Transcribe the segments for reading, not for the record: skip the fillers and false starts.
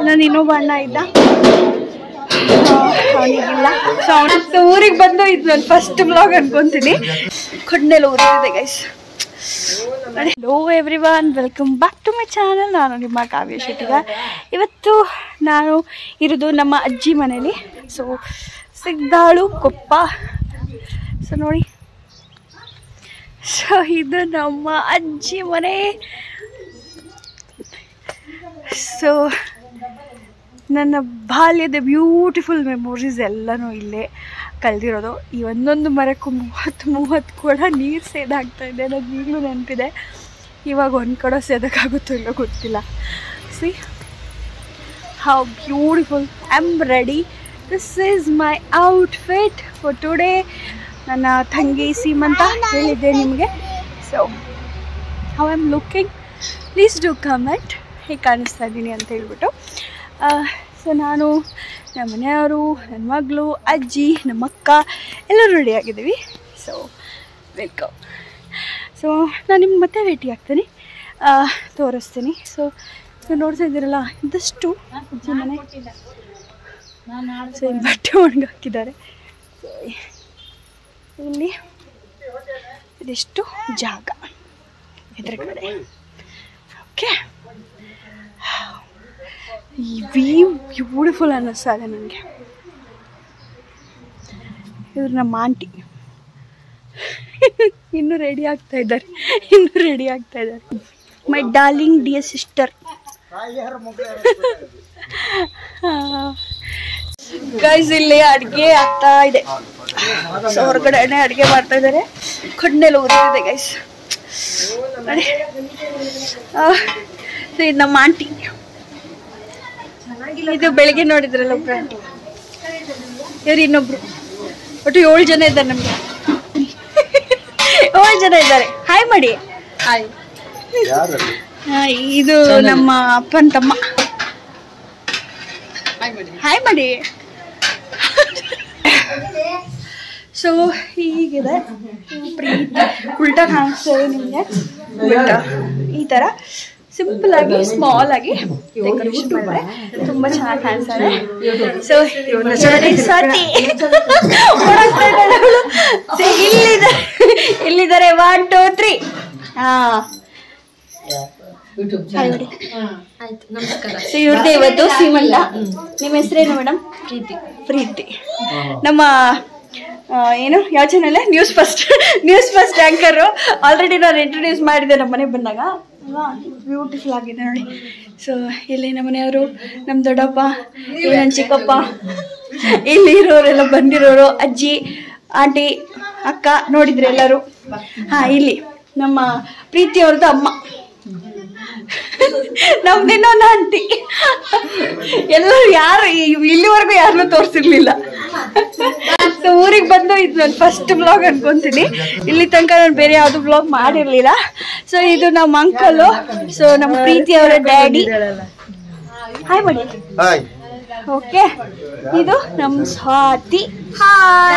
ನಾನು ಇನ್ನೊಬ್ಬ ಅಣ್ಣ ಇದ್ದ, ಅವನಿಗಿಲ್ಲ. ಸೊ ಅವನಂತ ಊರಿಗೆ ಬಂದು ಇದು ನನ್ನ ಫಸ್ಟ್ ಬ್ಲಾಗ್ ಅನ್ಕೊಂತೀನಿ. ಕೊಡ್ನೆಲ್ಲ ಊರಿದೆ guys. Hello everyone, welcome back to my channel. ನಾನು ನಿಮ್ಮ ಕಾವ್ಯ ಶೆಟ್ಟಿಗ. ಇವತ್ತು ನಾನು ಇರೋದು ನಮ್ಮ ಅಜ್ಜಿ ಮನೇಲಿ. ಸೊ ಸಿಗ್ದಾಳು ಕೊಪ್ಪ. ಸೊ ನೋಡಿ, ಸೊ ಇದು ನಮ್ಮ ಅಜ್ಜಿ ಮನೆ. ಸೊ ನನ್ನ ಬಾಲ್ಯದ ಬ್ಯೂಟಿಫುಲ್ ಮೆಮೊರೀಸ್ ಎಲ್ಲನೂ ಇಲ್ಲೇ ಕಳೆದಿರೋದು. ಈ ಒಂದೊಂದು ಮರಕ್ಕೂ 30 ಕೊಡ ನೀರು ಸೇದಾಗ್ತಾ ಇದೆ. ನನಗೆ ಈಗಲೂ ನೆನಪಿದೆ. ಇವಾಗ ಒಂದು ಕೊಡ ಸೇದಕ್ಕಾಗುತ್ತೋ ಇಲ್ಲೋ ಗೊತ್ತಿಲ್ಲ. C how beautiful. I am ready. This is my outfit for today. ನನ್ನ ತಂಗಿ ಸೀಮಂತ ಹೇಳಿದ್ದೆ ನಿಮಗೆ. So how I am looking, please do comment ಹೇಗೆ ಕಾಣಿಸ್ತಾ ಇದ್ದೀನಿ ಅಂತ ಹೇಳ್ಬಿಟ್ಟು. ಸೊ ನಾನು, ನಮ್ಮ ಮನೆಯವರು, ನನ್ನ ಮಗಳು, ಅಜ್ಜಿ, ನಮ್ಮ ಅಕ್ಕ ಎಲ್ಲರೂ ರೆಡಿಯಾಗಿದ್ದೀವಿ. So welcome. ಸೊ ನಾನು ನಿಮ್ಗೆ ಮತ್ತೆ ಭೇಟಿ ಆಗ್ತೀನಿ, ತೋರಿಸ್ತೀನಿ. ಸೊ ನೋಡ್ತಾ ಇದ್ದೀರಲ್ಲ, ಇದಷ್ಟು ಅಜ್ಜಿ ಮನೆ. ಸೊ ಇಲ್ಲಿ ಬಟ್ಟೆ ಒಣಗಿ ಹಾಕಿದ್ದಾರೆ. ಇಲ್ಲಿ ಇದಿಷ್ಟು ಜಾಗ ಎದುರುಗಡೆ. ಓಕೆ, ಈ ವ್ಯೂ ಬ್ಯೂಟಿಫುಲ್ ಅನ್ನಿಸ್ತಾ ಇದೆ ನನಗೆ. ಇವ್ರು ನಮ್ಮ ಆಂಟಿ ಇನ್ನೂ ರೆಡಿ ಆಗ್ತಾ ಇದ್ದಾರೆ. My darling dear sister. Guys ಇಲ್ಲಿ ಅಡುಗೆ ಆಗ್ತಾ ಇದೆ. ಸೊ ಹೊರಗಡೆ ಅಡುಗೆ ಮಾಡ್ತಾ ಇದ್ದಾರೆ. ಕಣ್ಣೆಲ್ಲ ಉರಿದಿದೆ ಗೈಸ್. ಇದು ನಮ್ಮ ಆಂಟಿ. ಇದು ಬೆಳಿಗ್ಗೆ ನೋಡಿದ್ರಲ್ಲ ಒಬ್ರು ಆಂಟಿ, ಇವ್ರು ಇನ್ನೊಬ್ರು. ಒಟ್ಟು 7 ಜನ ಇದ್ದಾರೆ ನಮ್ಗೆ. 7 ಜನ ಇದ್ದಾರೆ. ಹಾಯ್ ಮಾಡಿ. ಹಾಯ್. ಇದು ನಮ್ಮ ಅಪ್ಪನ ತಮ್ಮ. ಹಾಯ್ ಮಾಡಿ. ಸೊ ಹೀಗಿದೆ. ಉಲ್ಟಾ ಕಾಣಿಸ್ತಾ ಇದೆ ನಿಮಗೆ. ಈ ಥರ ಸಿಂಪಲ್ ಆಗಿ, ಸ್ಮಾಲ್ ಆಗಿ ಡೆಕೋರೇಷನ್ ಮಾಡಿದ್ರೆ ತುಂಬ ಚೆನ್ನಾಗಿ ಕಾಣಿಸ್ತಾರೆ. ಸೊ ಇಲ್ಲಿದ್ದಾರೆ 1 2 3. ಸೊ ಇವ್ರದ್ದೇ ಇವತ್ತು ಸೀಮಂತ. ನಿಮ್ಮ ಹೆಸರೇನು ಮೇಡಮ್? ಪ್ರೀತಿ. ನಮ್ಮ ಏನು ಯಾವ channel? News first anchor. Already ನಾನು ಇಂಟ್ರೊಡ್ಯೂಸ್ ಮಾಡಿದ್ದೆ ನಮ್ಮ ಮನೆಗೆ ಬಂದಾಗ. ಬ್ಯೂಟಿಫುಲ್ ಆಗಿದೆ ನೋಡಿ. ಸೊ ಇಲ್ಲಿ ನಮ್ಮ ಮನೆಯವರು, ನಮ್ಮ ದೊಡ್ಡಪ್ಪ, ಇಲ್ಲಿ ನನ್ನ ಚಿಕ್ಕಪ್ಪ, ಇಲ್ಲಿ ಇರೋರೆಲ್ಲ ಬಂದಿರೋರು, ಅಜ್ಜಿ, ಆಂಟಿ, ಅಕ್ಕ ನೋಡಿದ್ರಿ ಎಲ್ಲರೂ. ಇಲ್ಲಿ ನಮ್ಮ ಪ್ರೀತಿಯವ್ರದ್ದು ಅಮ್ಮ, ನಮ್ದು ಇನ್ನೊಂದು ಆಂಟಿ. ಎಲ್ಲರೂ ಯಾರು ಇಲ್ಲಿವರೆಗೂ ಯಾರನ್ನೂ ತೋರಿಸಿರ್ಲಿಲ್ಲ. ಸೊ ಊರಿಗೆ ಬಂದು ಇದು ನನ್ನ ಫಸ್ಟ್ ಬ್ಲಾಗ್ ಅನ್ಕೊಂತೀನಿ. ಇಲ್ಲಿ ತನಕ ನಾನು ಬೇರೆ ಯಾವುದು ಬ್ಲಾಗ್ ಮಾಡಿರ್ಲಿಲ್ಲ. ಸೊ ಇದು ನಮ್ಮ ಅಂಕಲು. ಸೊ ನಮ್ಮ ಪ್ರೀತಿಯವರ ಡ್ಯಾಡಿ. ಹಾಯ್ ಮಾಡಿ. ಓಕೆ, ಇದು ನಮ್ಮ ಸ್ವಾತಿ,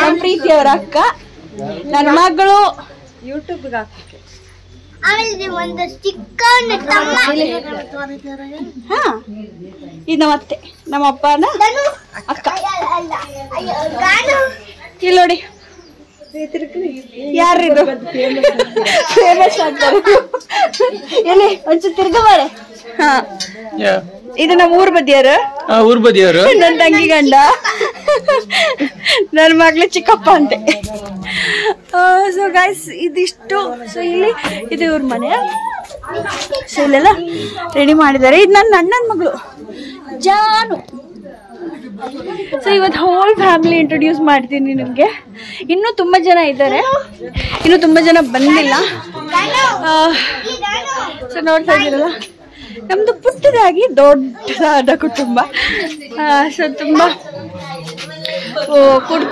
ನಮ್ಮ ಪ್ರೀತಿಯವರ ಅಕ್ಕ, ನನ್ನ ಮಗಳು. ಯೂಟ್ಯೂಬ್ಗೆ ಹಾಕಕ್ಕೆ ಇದು ನಮ್ಮ ಅತ್ತೆ, ನಮ್ಮ ಅಪ್ಪನ ಅಕ್ಕ. ಇಲ್ಲಿ ನೋಡಿ, ಯಾರಿದು ಫೇಮಸ್ ಆಗ್ತಾರೆ. ಎಲ್ಲಿ ಒಂಚೂರು ತಿರ್ಗಬಾರೆ. ಇದು ನಮ್ಮ ಊರ್ ಬದಿಯವರು. ನನ್ನ ತಂಗಿ ಗಂಡ, ನನ್ನ ಮಗಳು ಚಿಕ್ಕಪ್ಪ ಅಂತೆ. ಸೊ ಗೈಸ್ ಇದಿಷ್ಟು. ಸೊ ಇಲ್ಲಿ ಇದು ಇವ್ರ ಮನೆ. ಸೊ ಇಲ್ಲೆಲ್ಲ ರೆಡಿ ಮಾಡಿದ್ದಾರೆ. ಇದು ನನ್ನ ಅಣ್ಣನ ಮಗಳು ಜಾನು. ಸೊ ಇವತ್ತು ಹೋಲ್ ಫ್ಯಾಮಿಲಿ ಇಂಟ್ರೊಡ್ಯೂಸ್ ಮಾಡ್ತೀನಿ ನಿಮಗೆ. ಇನ್ನೂ ತುಂಬ ಜನ ಇದ್ದಾರೆ, ಇನ್ನೂ ತುಂಬ ಜನ ಬಂದಿಲ್ಲ. ಸೊ ನೋಡ್ತಾ ಇದ್ದೀರಲ್ಲ, ನಮ್ಮದು ಪುಟ್ಟದಾಗಿ ದೊಡ್ಡದಾದ ಕುಟುಂಬ. ಸೊ ತುಂಬ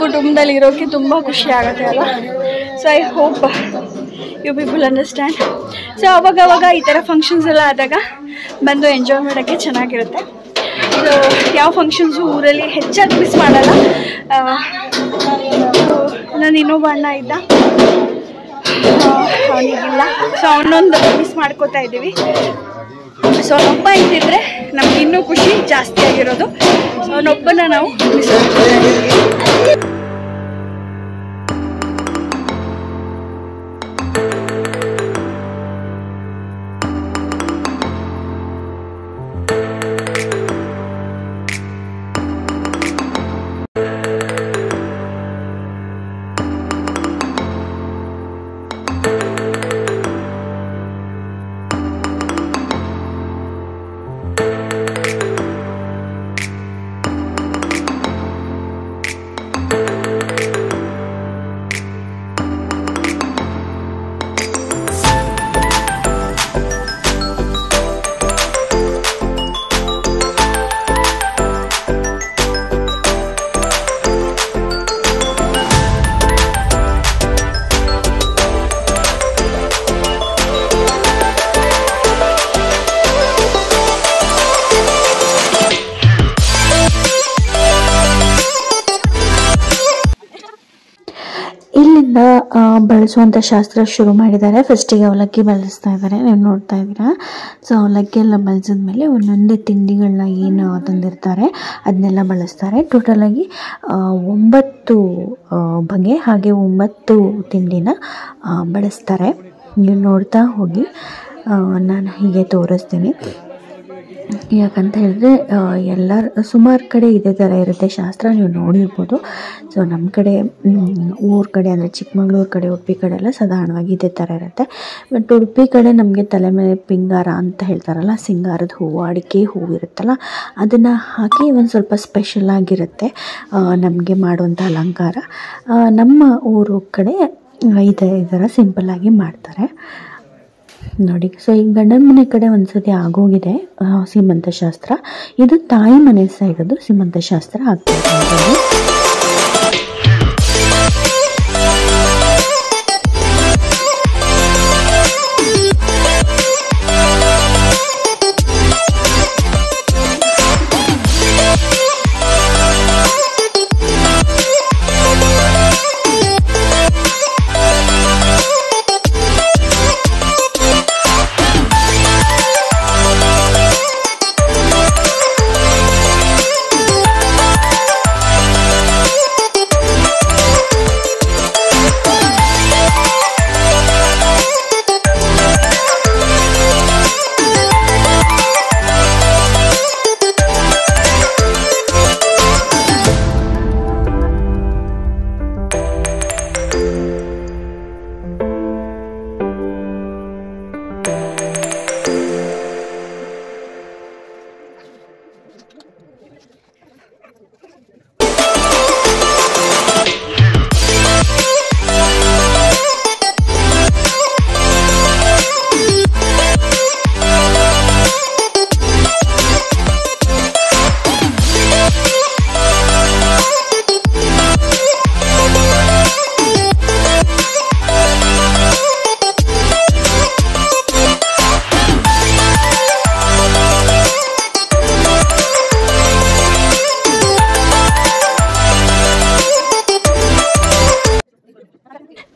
ಕುಟುಂಬದಲ್ಲಿ ಇರೋಕ್ಕೆ ತುಂಬ ಖುಷಿ ಆಗುತ್ತೆ ಅಲ್ಲ. So I hope you people understand. So ಅವಾಗವಾಗ ಈ ಥರ ಫಂಕ್ಷನ್ಸ್ ಎಲ್ಲ ಆದಾಗ ಬಂದು ಎಂಜಾಯ್ ಮಾಡೋಕ್ಕೆ ಚೆನ್ನಾಗಿರುತ್ತೆ. ಸೊ ಯಾವ ಫಂಕ್ಷನ್ಸು ಊರಲ್ಲಿ ಹೆಚ್ಚಾಗಿ ಮಿಸ್ ಮಾಡಲ್ಲ. ನಾನು ಇನ್ನೊಬ್ಬ ಅಣ್ಣ ಇದ್ದ, ಅವನಿಗಿಲ್ಲ. ಸೊ ಅವನೊಂದು ಮಿಸ್ ಮಾಡ್ಕೋತಾ ಇದ್ದೀವಿ. ಸೊ ಅವನೊಬ್ಬ ಇದ್ದಿದ್ರೆ ನಮ್ಗೆ ಇನ್ನೂ ಖುಷಿ ಜಾಸ್ತಿ ಆಗಿರೋದು. ಸೊ ಅವನೊಬ್ಬನ ನಾವು ಮಿಸ್ ಮಾಡ್ತೀವಿ. ಬಳಸುವಂಥ ಶಾಸ್ತ್ರ ಶುರು ಮಾಡಿದ್ದಾರೆ. ಫಸ್ಟಿಗೆ ಅವಲಕ್ಕಿ ಬಳಸ್ತಾ ಇದ್ದಾರೆ, ನೀವು ನೋಡ್ತಾ ಇದ್ದೀರಾ. ಸೊ ಅವಲಕ್ಕಿ ಎಲ್ಲ ಬಳಸಿದ್ಮೇಲೆ ಒಂದೊಂದೇ ತಿಂಡಿಗಳನ್ನ ಏನು ತಂದಿರ್ತಾರೆ ಅದನ್ನೆಲ್ಲ ಬಳಸ್ತಾರೆ. ಟೋಟಲಾಗಿ 9 ಬಗೆ ಹಾಗೆ 9 ತಿಂಡಿನ ಬಳಸ್ತಾರೆ. ನೀವು ನೋಡ್ತಾ ಹೋಗಿ, ನಾನು ಹೀಗೆ ತೋರಿಸ್ತೀನಿ. ಯಾಕಂತ ಹೇಳಿದ್ರೆ ಸುಮಾರು ಕಡೆ ಇದೇ ಥರ ಇರುತ್ತೆ ಶಾಸ್ತ್ರ, ನೀವು ನೋಡಿರ್ಬೋದು. ಸೊ ನಮ್ಮ ಕಡೆ ಊರ ಕಡೆ ಅಂದರೆ ಚಿಕ್ಕಮಗಳೂರು ಕಡೆ, ಉಡುಪಿ ಕಡೆ ಎಲ್ಲ ಸಾಧಾರಣವಾಗಿ ಇದೇ ಥರ ಇರುತ್ತೆ. ಬಟ್ ಉಡುಪಿ ಕಡೆ ನಮಗೆ ತಲೆ ಮೇಲೆ ಪಿಂಗಾರ ಅಂತ ಹೇಳ್ತಾರಲ್ಲ, ಸಿಂಗಾರದ ಹೂವು, ಅಡಿಕೆ ಹೂವು ಇರುತ್ತಲ್ಲ, ಅದನ್ನು ಹಾಕಿ ಒಂದು ಸ್ವಲ್ಪ ಸ್ಪೆಷಲ್ ಆಗಿರುತ್ತೆ ನಮಗೆ ಮಾಡುವಂಥ ಅಲಂಕಾರ. ನಮ್ಮ ಊರು ಕಡೆ ಇದೇ ಥರ ಸಿಂಪಲ್ಲಾಗಿ ಮಾಡ್ತಾರೆ ನೋಡಿ. ಸೊ ಈ ಗಂಡನ ಮನೆ ಕಡೆ ಒಂದ್ಸತಿ ಆಗೋಗಿದೆ ಸೀಮಂತ ಶಾಸ್ತ್ರ. ಇದು ತಾಯಿ ಮನೆ ಸೈಡದು ಸೀಮಂತ ಶಾಸ್ತ್ರ ಆಗ್ತದೆ.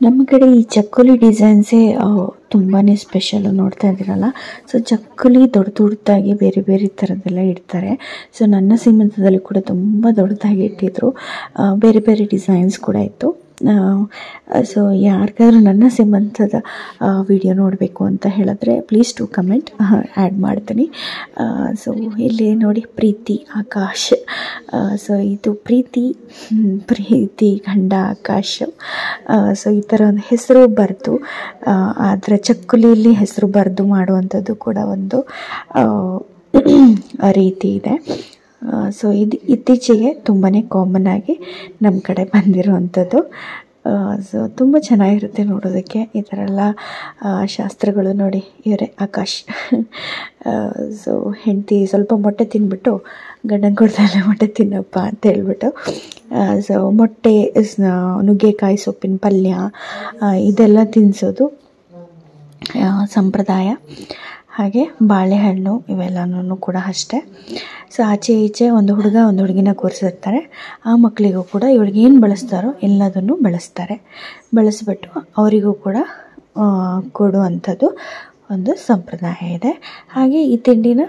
ನಮ್ಮ ಕಡೆ ಈ ಚಕ್ಕುಲಿ ಡಿಸೈನ್ಸೇ ತುಂಬಾ ಸ್ಪೆಷಲ್ಲು, ನೋಡ್ತಾ ಇದ್ದೀರಲ್ಲ. ಸೊ ಚಕ್ಕುಲಿ ದೊಡ್ಡದಾಗಿ ಬೇರೆ ಬೇರೆ ಥರದ್ದೆಲ್ಲ ಇಡ್ತಾರೆ. ಸೊ ನನ್ನ ಸೀಮಂತದಲ್ಲಿ ಕೂಡ ತುಂಬ ದೊಡ್ಡದಾಗಿ ಇಟ್ಟಿದ್ರು, ಬೇರೆ ಬೇರೆ ಡಿಸೈನ್ಸ್ ಕೂಡ ಇತ್ತು. ಸೊ ಯಾರಿಗಾದ್ರೂ ನನ್ನ ಸೀಮಂತದ ವಿಡಿಯೋ ನೋಡಬೇಕು ಅಂತ ಹೇಳಿದ್ರೆ ಪ್ಲೀಸ್ ಟು ಕಮೆಂಟ್, ಆ್ಯಡ್ ಮಾಡ್ತೀನಿ. ಸೊ ಇಲ್ಲಿ ನೋಡಿ, ಪ್ರೀತಿ ಆಕಾಶ್. ಸೊ ಇದು ಪ್ರೀತಿ ಗಂಡ ಆಕಾಶ್. ಸೊ ಈ ಥರ ಒಂದು ಹೆಸರು ಬರೆದು ಅದರ ಚಕ್ಕುಲಿಯಲ್ಲಿ ಹೆಸರು ಬರೆದು ಮಾಡುವಂಥದ್ದು ಕೂಡ ಒಂದು ರೀತಿ ಇದೆ. ಸೊ ಇದು ಇತ್ತೀಚೆಗೆ ತುಂಬಾ ಕಾಮನ್ ಆಗಿ ನಮ್ಮ ಕಡೆ ಬಂದಿರುವಂಥದ್ದು. ಸೊ ತುಂಬ ಚೆನ್ನಾಗಿರುತ್ತೆ ನೋಡೋದಕ್ಕೆ ಈ ಥರ ಎಲ್ಲ ಶಾಸ್ತ್ರಗಳು. ನೋಡಿ, ಇವರೇ ಆಕಾಶ್. ಸೊ ಹೆಂಡತಿ ಸ್ವಲ್ಪ ಮೊಟ್ಟೆ ತಿಂದ್ಬಿಟ್ಟು ಗಂಡನ ಕೊಡ್ತಾಯಿಲ್ಲ, ಮೊಟ್ಟೆ ತಿನ್ನಪ್ಪ ಅಂತ ಹೇಳ್ಬಿಟ್ಟು. ಸೊ ಮೊಟ್ಟೆ, ನುಗ್ಗೆಕಾಯಿ ಸೊಪ್ಪಿನ ಪಲ್ಯ ಇದೆಲ್ಲ ತಿನ್ನಿಸೋದು ಸಂಪ್ರದಾಯ. ಹಾಗೆ ಬಾಳೆಹಣ್ಣು ಇವೆಲ್ಲನೂ ಕೂಡ ಅಷ್ಟೇ. ಸೊ ಆಚೆ ಈಚೆ ಒಂದು ಹುಡುಗ ಒಂದು ಹುಡುಗಿನ ಕೂರಿಸಿರ್ತಾರೆ. ಆ ಮಕ್ಕಳಿಗೂ ಕೂಡ ಇವಳಿಗೆ ಏನು ಬಳಸ್ತಾರೋ ಎಲ್ಲದನ್ನು ಬಳಸ್ಬಿಟ್ಟು ಅವರಿಗೂ ಕೂಡ ಕೊಡುವಂಥದ್ದು ಒಂದು ಸಂಪ್ರದಾಯ ಇದೆ. ಹಾಗೆ ಈ ತಿಂಡಿನ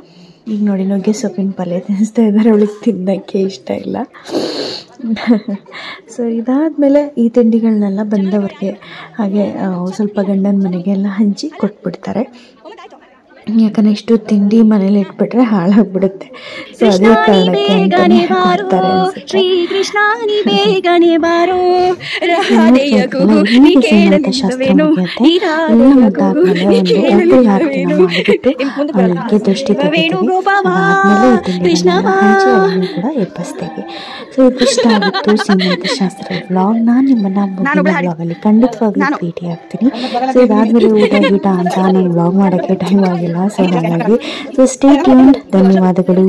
ಈಗ ನೋಡಿ ನುಗ್ಗೆ ಸೊಪ್ಪಿನ ಪಲ್ಯ ತಿನ್ನಿಸ್ತಾ ಇದ್ದಾರೆ, ಅವಳಿಗೆ ತಿನ್ನೋಕ್ಕೆ ಇಷ್ಟ ಇಲ್ಲ. ಸೊ ಇದಾದಮೇಲೆ ಈ ತಿಂಡಿಗಳನ್ನೆಲ್ಲ ಬಂದವರಿಗೆ ಹಾಗೆ ಸ್ವಲ್ಪ ಗಂಡನ ಮನೆಗೆಲ್ಲ ಹಂಚಿ ಕೊಟ್ಬಿಡ್ತಾರೆ. ಯಾಕಂದರೆ ಇಷ್ಟು ತಿಂಡಿ ಮನೇಲಿ ಇಟ್ಬಿಟ್ರೆ ಹಾಳಾಗ್ಬಿಡುತ್ತೆ. ಸೊ ಅದೇ ಕಾರಣಕ್ಕೆ ಅಂತಾನೆ ಕೊಡ್ತಾರೆ ಅನ್ಸುತ್ತೆ. ಎಲ್ಲ ಮುದ್ದಾದ್ಮೇಲೆ ಒಂದು ಉಪ್ಪು ಆರತಿನ ಮಾಡಿಬಿಟ್ಟು ಅವಳಿಗೆ ದೃಷ್ಟಿ ತೆಗಿತೀವಿ. ಅದಾದ್ಮೇಲೆ ಈ ತಿಂಡಿಗಳನ್ನೆಲ್ಲ ಹಂಚಿ ಅವಳನ್ನು ಕೂಡ ಎಬ್ಬಿಸ್ತೀವಿ. ಸೊ ಇದಿಷ್ಟ ಆಗಿತ್ತು ಸೀಮಂತ ಶಾಸ್ತ್ರ ವ್ಲಾಗ್. ನಾನು ನಿಮ್ಮನ್ನ ಮುಂದಿನ ವ್ಲಾಗಲ್ಲಿ ಖಂಡಿತವಾಗ್ಲೂ ಭೇಟಿ ಆಗ್ತೀನಿ. ಸೊ ಇದಾದ್ಮೇಲೆ ಊಟ ಅಂತ ನಾನು ವ್ಲಾಗ್ ಮಾಡೋಕ್ಕೆ ಟೈಮ್ ಆಗಿಲ್ಲ. ಸೊ ಹಾಗಾಗಿ ಸೊ ಸ್ಟೇ ಟ್ಯೂನ್ಡ್. ಧನ್ಯವಾದಗಳು.